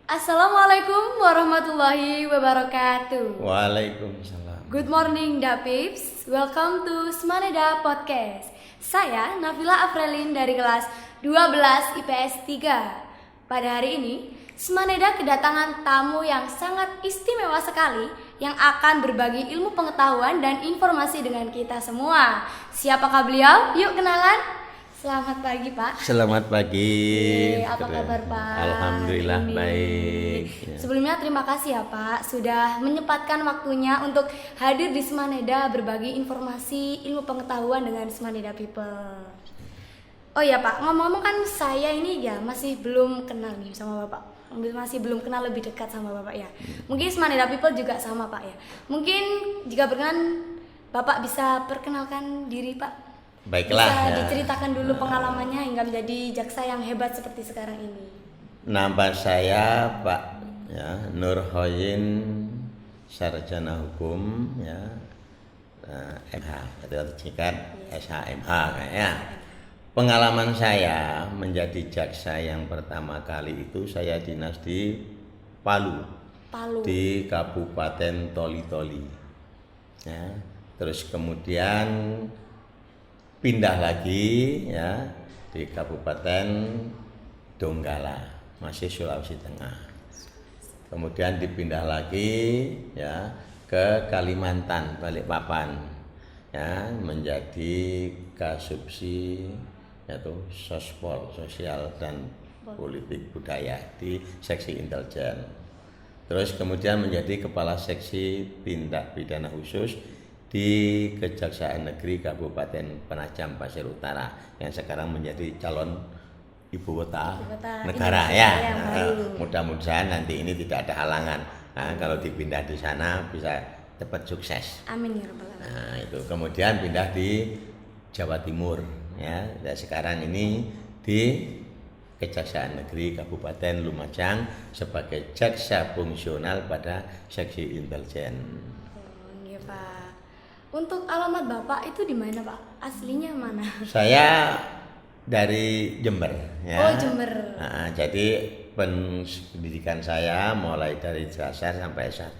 Assalamualaikum warahmatullahi wabarakatuh. Waalaikumsalam. Good morning Dapips, welcome to Smaneda Podcast. Saya Nafila Afrelin dari kelas 12 IPS 3. Pada hari ini, Smaneda kedatangan tamu yang sangat istimewa sekali yang akan berbagi ilmu pengetahuan dan informasi dengan kita semua. Siapakah beliau? Yuk kenalan. Selamat pagi Pak. Selamat pagi. Apa kabar Pak? Alhamdulillah baik. Sebelumnya terima kasih ya Pak sudah menyempatkan waktunya untuk hadir di Smaneda berbagi informasi ilmu pengetahuan dengan Smaneda People. Oh ya Pak, ngomong-ngomong kan saya ini ya masih belum kenal nih sama Bapak. Masih belum kenal lebih dekat sama Bapak ya. Mungkin Smaneda People juga sama Pak ya. Mungkin jika berkenan Bapak bisa perkenalkan diri Pak. Baiklah. Bisa ya. diceritakan dulu pengalamannya hingga menjadi jaksa yang hebat seperti sekarang ini. Nama saya Pak Nurhoyin, sarjana hukum MH atau singkat SHMH kayaknya. Pengalaman saya menjadi jaksa yang pertama kali itu saya dinas di Palu. Di Kabupaten Toli-Toli. Ya. Terus kemudian pindah lagi ya di Kabupaten Donggala, masih Sulawesi Tengah. Kemudian dipindah lagi ya ke Kalimantan, Balikpapan ya menjadi Kasubsi yaitu Sospol, Sosial dan Politik Budaya di Seksi Intelijen. Terus kemudian menjadi Kepala Seksi Tindak Pidana Khusus di Kejaksaan Negeri Kabupaten Penajam Pasir Utara yang sekarang menjadi calon ibu kota negara ya. Mudah-mudahan nanti ini tidak ada halangan. Nah, kalau dipindah di sana bisa cepat sukses. Amin ya rabbal alamin. Nah, itu kemudian pindah di Jawa Timur ya. Dan sekarang ini di Kejaksaan Negeri Kabupaten Lumajang sebagai jaksa fungsional pada Seksi Intelijen. Oh, iya Pak. Untuk alamat Bapak itu di mana Pak? Aslinya mana? Saya dari Jember ya. Oh, Jember. Nah, jadi pendidikan saya mulai dari dasar sampai S1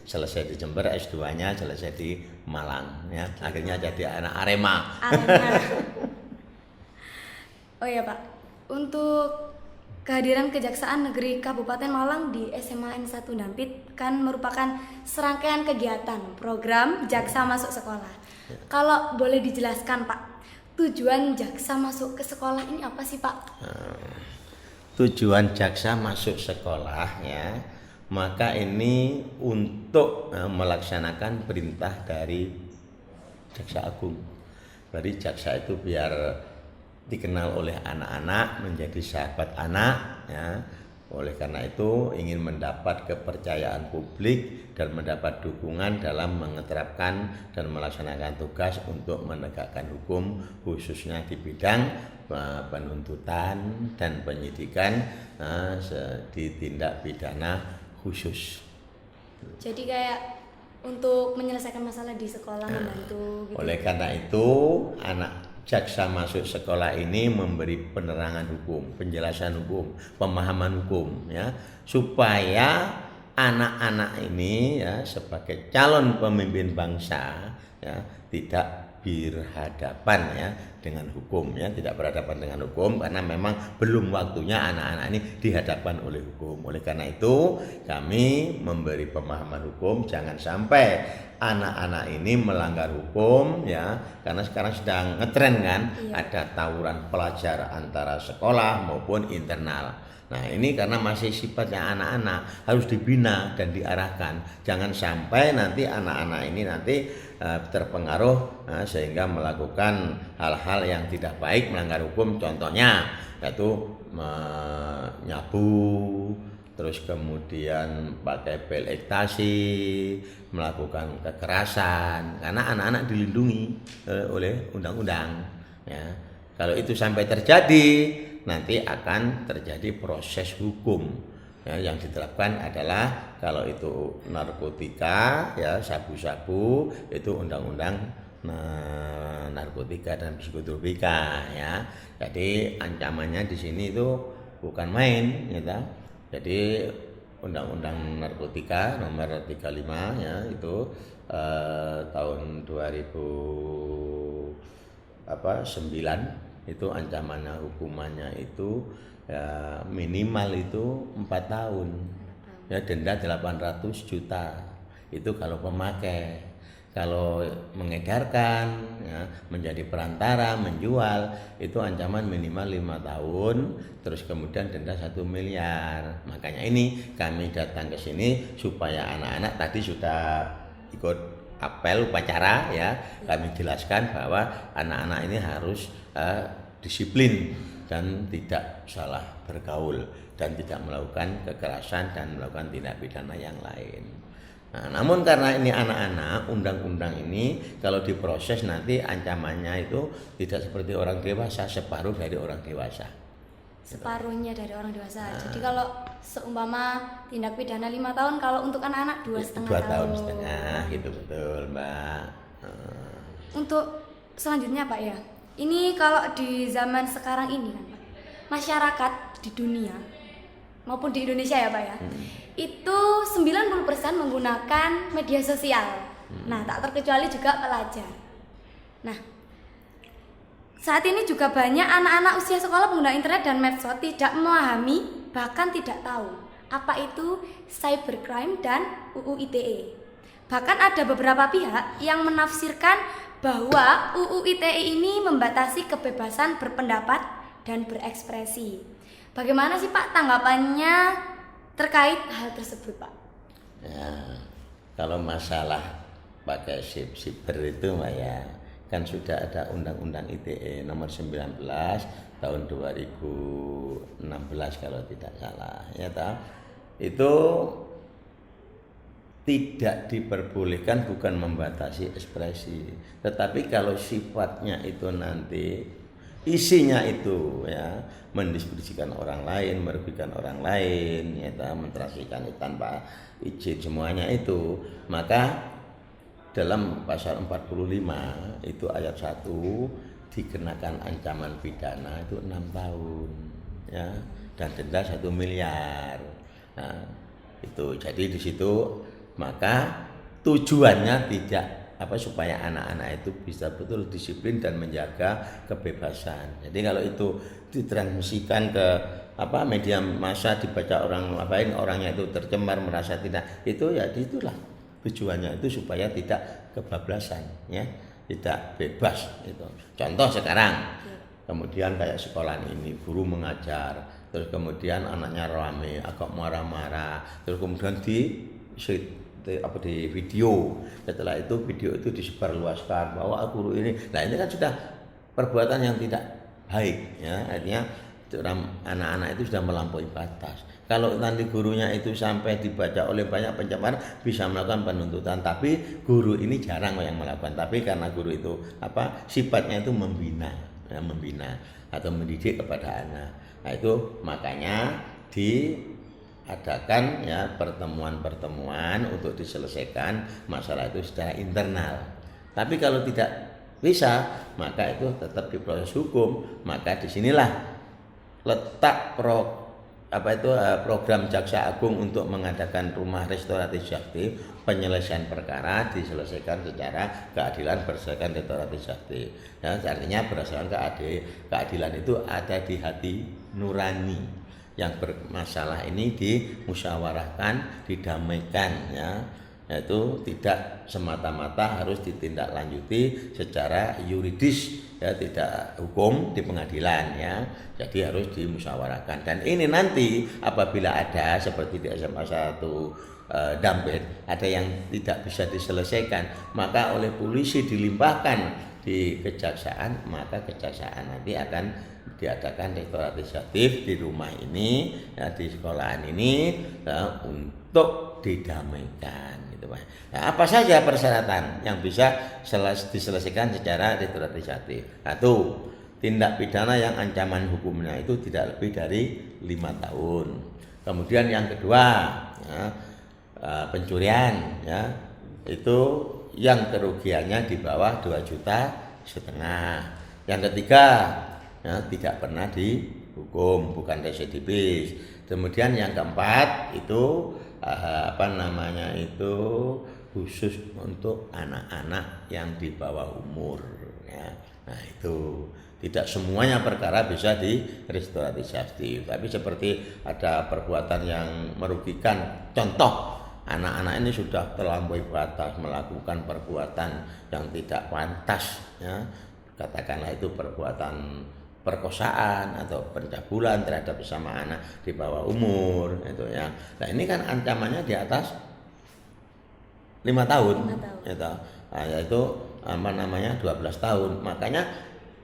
selesai di Jember, S2-nya selesai di Malang ya. Akhirnya jadi anak Arema. Oh ya Pak. Untuk kehadiran Kejaksaan Negeri Kabupaten Malang di SMA N1 Dampit kan merupakan serangkaian kegiatan program Jaksa Masuk Sekolah. Kalau boleh dijelaskan Pak, tujuan jaksa masuk ke sekolah ini apa sih Pak? Tujuan jaksa masuk sekolah ya, maka ini untuk melaksanakan perintah dari Jaksa Agung. Jadi jaksa itu biar dikenal oleh anak-anak, menjadi sahabat anak ya. Oleh karena itu ingin mendapat kepercayaan publik dan mendapat dukungan dalam menerapkan dan melaksanakan tugas untuk menegakkan hukum khususnya di bidang penuntutan dan penyidikan di tindak pidana khusus. Jadi kayak untuk menyelesaikan masalah di sekolah membantu gitu. Oleh karena itu anak jaksa masuk sekolah ini memberi penerangan hukum, penjelasan hukum, pemahaman hukum ya, supaya anak-anak ini ya sebagai calon pemimpin bangsa ya tidak berhadapan ya dengan hukum ya, tidak berhadapan dengan hukum karena memang belum waktunya anak-anak ini dihadapkan oleh hukum. Oleh karena itu kami memberi pemahaman hukum, jangan sampai anak-anak ini melanggar hukum ya, karena sekarang sedang ngetren kan, ada tawuran pelajar antara sekolah maupun internal. Nah ini karena masih sifatnya anak-anak harus dibina dan diarahkan, jangan sampai nanti anak-anak ini nanti terpengaruh sehingga melakukan hal-hal yang tidak baik, melanggar hukum, contohnya yaitu menyabu, terus kemudian pakai pil ekstasi, melakukan kekerasan, karena anak-anak dilindungi oleh undang-undang ya. Kalau itu sampai terjadi nanti akan terjadi proses hukum. Ya, yang diterapkan adalah kalau itu narkotika, ya sabu-sabu, itu undang-undang narkotika dan psikotropika, ya. Jadi ancamannya di sini itu bukan main, gitu. Jadi undang-undang narkotika nomor 35 ya itu tahun 2009 itu ancamannya hukumannya itu ya minimal itu 4 tahun, ya denda 800 juta itu kalau pemakai. Kalau mengedarkan, ya, menjadi perantara, menjual, itu ancaman minimal 5 tahun, terus kemudian denda 1 miliar. Makanya ini kami datang ke sini supaya anak-anak tadi sudah ikut apel upacara, ya, kami jelaskan bahwa anak-anak ini harus disiplin dan tidak salah bergaul dan tidak melakukan kekerasan dan melakukan tindak pidana yang lain. Nah, namun karena ini anak-anak, undang-undang ini kalau diproses nanti ancamannya itu tidak seperti orang dewasa, separuh dari orang dewasa. Separuhnya dari orang dewasa. Jadi kalau seumpama tindak pidana 5 tahun, kalau untuk anak-anak 2,5 tahun. 2 tahun setengah, gitu betul, Mbak. Untuk selanjutnya Pak ya, ini kalau di zaman sekarang ini kan Pak, masyarakat di dunia maupun di Indonesia ya Pak ya, itu 90% menggunakan media sosial. Nah, tak terkecuali juga pelajar. Nah, saat ini juga banyak anak-anak usia sekolah pengguna internet dan medsos tidak memahami, bahkan tidak tahu apa itu cybercrime dan UU ITE. Bahkan ada beberapa pihak yang menafsirkan bahwa UU ITE ini membatasi kebebasan berpendapat dan berekspresi. Bagaimana sih Pak tanggapannya terkait hal tersebut Pak? Ya, kalau masalah pakai siber itu Mbak ya, kan sudah ada Undang-Undang ITE nomor 19 tahun 2016 kalau tidak salah, ya toh. Itu tidak diperbolehkan, bukan membatasi ekspresi, tetapi kalau sifatnya itu nanti isinya itu ya mendiskusikan orang lain, merugikan orang lain, ya, mentransaksikan tanpa izin semuanya itu, maka dalam pasal 45 itu ayat 1 dikenakan ancaman pidana itu 6 tahun, ya, dan denda 1 miliar. Nah, itu jadi di situ maka tujuannya tidak supaya anak-anak itu bisa betul disiplin dan menjaga kebebasan. Jadi kalau itu ditransmisikan ke media massa, dibaca orang lain, orangnya itu tercemar, merasa tidak, itu ya itulah tujuannya itu supaya tidak kebablasan, ya, tidak bebas itu. Contoh sekarang, kemudian kayak sekolah ini guru mengajar, terus kemudian anaknya rame, agak marah-marah, terus kemudian di video, setelah itu video itu disebarluaskan bahwa guru ini, nah ini kan sudah perbuatan yang tidak baik, ya, artinya anak-anak itu sudah melampaui batas. Kalau nanti gurunya itu sampai dibaca oleh banyak pencemar bisa melakukan penuntutan, tapi guru ini jarang yang melakukan, tapi karena guru itu sifatnya itu membina, ya, membina atau mendidik kepada anak. Nah itu makanya diadakan ya pertemuan-pertemuan untuk diselesaikan masalah itu secara internal. Tapi kalau tidak bisa, maka itu tetap diproses hukum. Maka disinilah letak program Jaksa Agung untuk mengadakan rumah restoratif justice, penyelesaian perkara diselesaikan secara keadilan berdasarkan restoratif justice. Ya, artinya berdasarkan keadilan itu ada di hati nurani. Yang bermasalah ini dimusyawarahkan, didamaikan, ya, yaitu tidak semata-mata harus ditindaklanjuti secara yuridis, ya, tidak hukum di pengadilan, ya, jadi harus dimusyawarahkan. Dan ini nanti apabila ada seperti di SMA 1 Dampit ada yang tidak bisa diselesaikan, maka oleh polisi dilimpahkan di kejaksaan, maka kejaksaan nanti akan diadakan restoratif justice di rumah ini, ya, di sekolahan ini, ya, untuk didamaikan, gitu Pak. Nah, apa saja persyaratan yang bisa diselesaikan secara restoratif justice? Satu, tindak pidana yang ancaman hukumnya itu tidak lebih dari 5 tahun. Kemudian yang kedua, ya, pencurian, ya, itu yang kerugiannya di bawah 2,5 juta. Yang ketiga, ya, tidak pernah dihukum, bukan residivis. Kemudian yang keempat itu khusus untuk anak-anak yang di bawah umur, ya. Nah, itu tidak semuanya perkara bisa di restoratif justice, tapi seperti ada perbuatan yang merugikan, contoh anak-anak ini sudah terlampaui batas melakukan perbuatan yang tidak pantas, ya, katakanlah itu perbuatan perkosaan atau pencabulan terhadap sesama anak di bawah umur, itu ya. Nah, ini kan ancamannya di atas 5 tahun, 5 tahun. gitu. Nah, yaitu 12 tahun. Makanya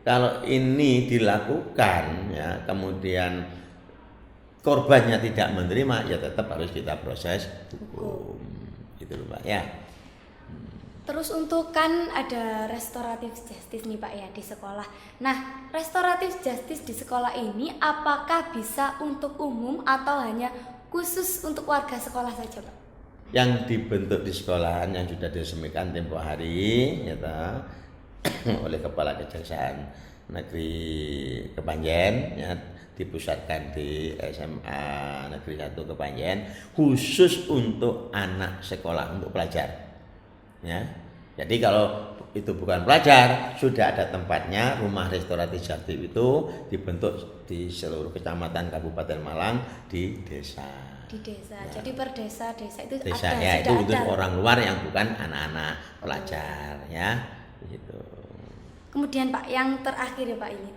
kalau ini dilakukan, ya, kemudian korbannya tidak menerima, ya tetap harus kita proses hukum. Itu loh, Pak, ya. Terus untuk kan ada restoratif justice nih Pak ya di sekolah. Nah, restoratif justice di sekolah ini apakah bisa untuk umum atau hanya khusus untuk warga sekolah saja, Pak? Yang dibentuk di sekolahan yang sudah diresmikan tempo hari, ya, oleh Kepala Kejaksaan Negeri Kepanjen, ya, dipusatkan di SMA Negeri 1 Kepanjen, khusus untuk anak sekolah, untuk pelajar, ya. Jadi kalau itu bukan pelajar, sudah ada tempatnya. Rumah restoratif justice itu dibentuk di seluruh kecamatan Kabupaten Malang di desa. Di desa. Ya. Jadi per desa itu desa, ada, ya, itu untuk ada. orang luar yang bukan anak-anak pelajar, ya, gitu. Kemudian Pak, yang terakhir ya Pak ini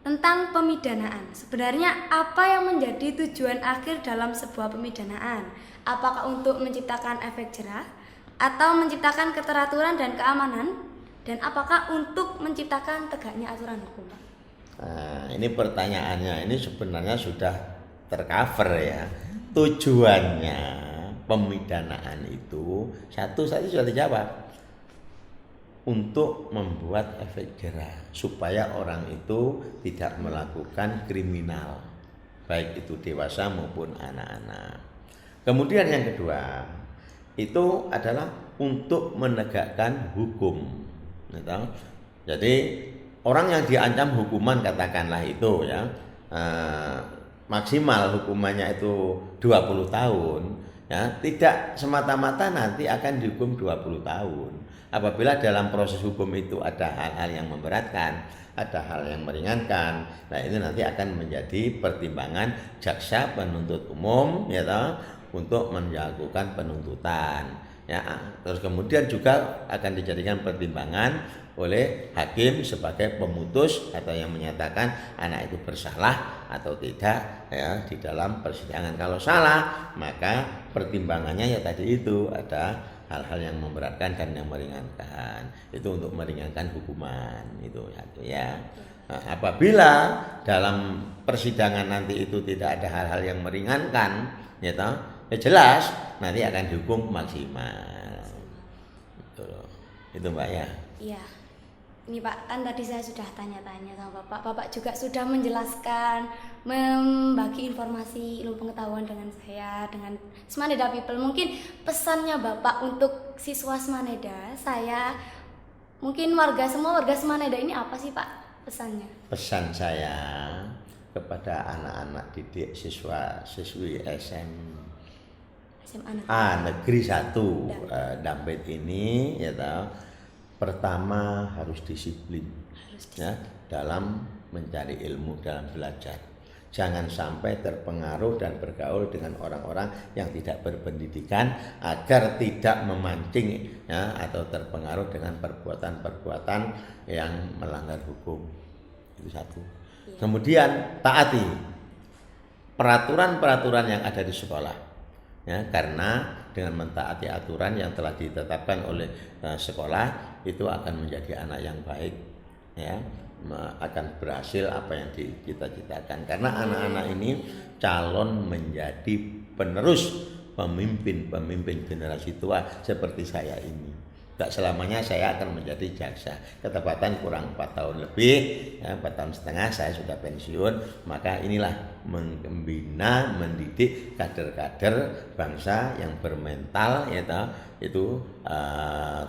tentang pemidanaan. Sebenarnya apa yang menjadi tujuan akhir dalam sebuah pemidanaan? Apakah untuk menciptakan efek jerah atau menciptakan keteraturan dan keamanan, dan apakah untuk menciptakan tegaknya aturan hukum, Pak? Nah, ini pertanyaannya ini sebenarnya sudah tercover, ya. Tujuannya pemidanaan itu satu saja sudah dijawab, untuk membuat efek jerah supaya orang itu tidak melakukan kriminal, baik itu dewasa maupun anak-anak. Kemudian yang kedua itu adalah untuk menegakkan hukum, gitu. Jadi orang yang diancam hukuman, katakanlah itu, ya, maksimal hukumannya itu 20 tahun, ya, tidak semata-mata nanti akan dihukum 20 tahun. Apabila dalam proses hukum itu ada hal-hal yang memberatkan, ada hal yang meringankan, nah ini nanti akan menjadi pertimbangan jaksa penuntut umum, ya, untuk melakukan penuntutan, ya. Terus kemudian juga akan dijadikan pertimbangan oleh hakim sebagai pemutus atau yang menyatakan anak itu bersalah atau tidak, ya, di dalam persidangan. Kalau salah, maka pertimbangannya ya tadi itu ada hal-hal yang memberatkan dan yang meringankan. Itu untuk meringankan hukuman itu, ya. Nah, apabila dalam persidangan nanti itu tidak ada hal-hal yang meringankan, ya, jelas nanti akan dihukum maksimal. Itu Mbak, ya. Iya. Ini Pak, kan tadi saya sudah tanya-tanya sama Bapak. Bapak juga sudah menjelaskan, membagi informasi ilmu pengetahuan dengan saya, dengan Semaneda People. Mungkin pesannya Bapak untuk siswa Semaneda, saya, mungkin semua warga Semaneda ini apa sih Pak pesannya? Pesan saya kepada anak-anak didik siswi SMA Negeri 1 Dampit ini, ya, pertama harus disiplin, ya, dalam mencari ilmu, dalam belajar. Jangan sampai terpengaruh dan bergaul dengan orang-orang yang tidak berpendidikan, agar tidak memancing, ya, atau terpengaruh dengan perbuatan-perbuatan yang melanggar hukum. Itu satu. Kemudian taati peraturan-peraturan yang ada di sekolah, ya, karena dengan mentaati aturan yang telah ditetapkan oleh sekolah, itu akan menjadi anak yang baik, ya, akan berhasil apa yang dicita-citakan. Karena anak-anak ini calon menjadi penerus pemimpin generasi tua seperti saya ini, Gak selamanya saya akan menjadi jaksa. Ketepatan kurang 4 tahun lebih, ya, 4 tahun setengah saya sudah pensiun. Maka inilah membina, mendidik kader-kader bangsa yang bermental, ya, itu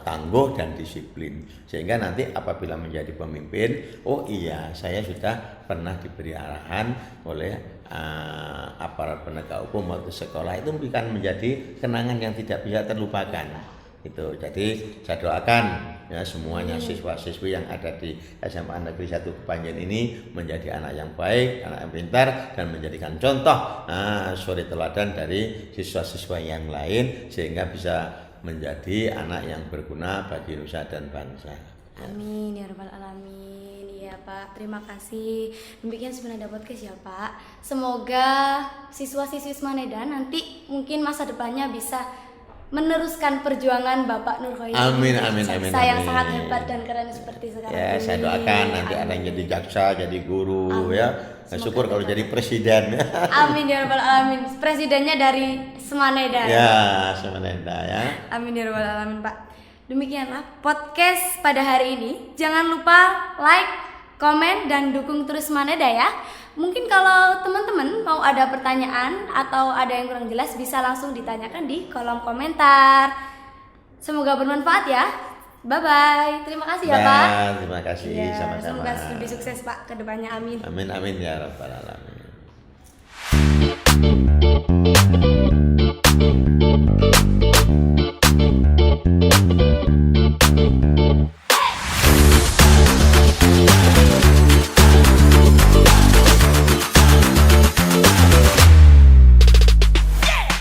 tangguh dan disiplin. Sehingga nanti apabila menjadi pemimpin, oh iya saya sudah pernah diberi arahan oleh aparat penegak hukum waktu sekolah, itu bukan menjadi kenangan yang tidak bisa terlupakan. Itu jadi saya doakan ya semuanya siswa-siswi yang ada di SMA Negeri 1 Kepanjen ini menjadi anak yang baik, anak yang pintar, dan menjadikan contoh suri teladan dari siswa-siswa yang lain sehingga bisa menjadi anak yang berguna bagi nusa dan bangsa. Amin ya rabbal alamin. Iya Pak, terima kasih. Demikian sebenarnya podcast ya Pak. Semoga siswa-siswi Semaneda nanti mungkin masa depannya bisa meneruskan perjuangan Bapak Nur Khairi. Amin. Yang sangat hebat dan keren seperti sekarang ya, ini. Saya doakan nanti ada yang jadi jaksa, jadi guru. Amin. Ya. Syukur kalau jadi presiden. Amin ya rabbal alamin. Presidennya dari Semaneda. Ya, Semaneda ya. Amin ya rabbal alamin Pak. Demikianlah podcast pada hari ini. Jangan lupa like, komen, dan dukung terus Semaneda ya. Mungkin kalau teman-teman mau ada pertanyaan atau ada yang kurang jelas bisa langsung ditanyakan di kolom komentar. Semoga bermanfaat ya. Bye-bye. Terima kasih ya Pak. Terima kasih sama-sama. Semoga lebih sukses Pak ke depannya. Amin. Amin ya rabbal alamin.